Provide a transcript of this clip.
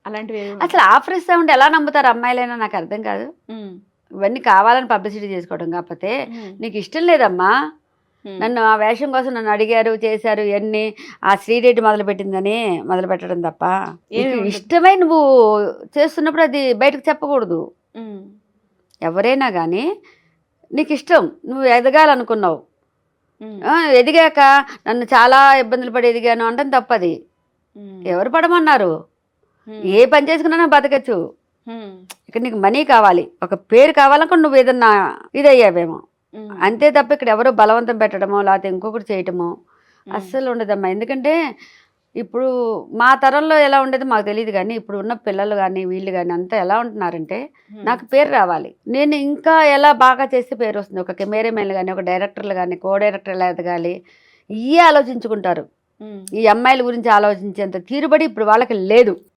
అలాంటివి అసలు ఆఫర్ ఇస్తా ఉంటే ఎలా నమ్ముతారు అమ్మాయిలైనా నాకు అర్థం కాదు. ఇవన్నీ కావాలని పబ్లిసిటీ చేసుకోవడం కాకపోతే నీకు ఇష్టం లేదమ్మా, నన్ను ఆ వేషం కోసం నన్ను అడిగారు చేశారు ఇవన్నీ ఆ శ్రీరెడ్డి మొదలుపెట్టిందని మొదలుపెట్టడం తప్ప నీకు ఇష్టమై నువ్వు చేస్తున్నప్పుడు అది బయటకు చెప్పకూడదు. ఎవరైనా కానీ నీకు ఇష్టం, నువ్వు ఎదగాలనుకున్నావు, ఎదిగాక నన్ను చాలా ఇబ్బందులు పడి ఎదిగాను అంటే తప్పది. ఎవరు పడమన్నారు? ఏ పని చేసుకున్నా బతకచ్చు. ఇక్కడ నీకు మనీ కావాలి, ఒక పేరు కావాలనుకో నువ్వు ఏదన్నా ఇదయ్యావేమో అంతే తప్ప ఇక్కడ ఎవరో బలవంతం పెట్టడమో లేకపోతే ఇంకొకటి చేయటమో అస్సలు ఉండదమ్మా. ఎందుకంటే ఇప్పుడు మా తరంలో ఎలా ఉండేదో మాకు తెలియదు, కానీ ఇప్పుడు ఉన్న పిల్లలు కానీ వీళ్ళు కానీ అంతా ఎలా ఉంటున్నారంటే నాకు పేరు రావాలి, నేను ఇంకా ఎలా బాగా చేస్తే పేరు వస్తుంది. ఒక కెమెరామెన్లు కానీ ఒక డైరెక్టర్లు కానీ కో డైరెక్టర్లు ఎదగాలి ఇవే ఆలోచించుకుంటారు. ఈ అమ్మాయిల గురించి ఆలోచించేంత తీరుబడి ఇప్పుడు వాళ్ళకి లేదు.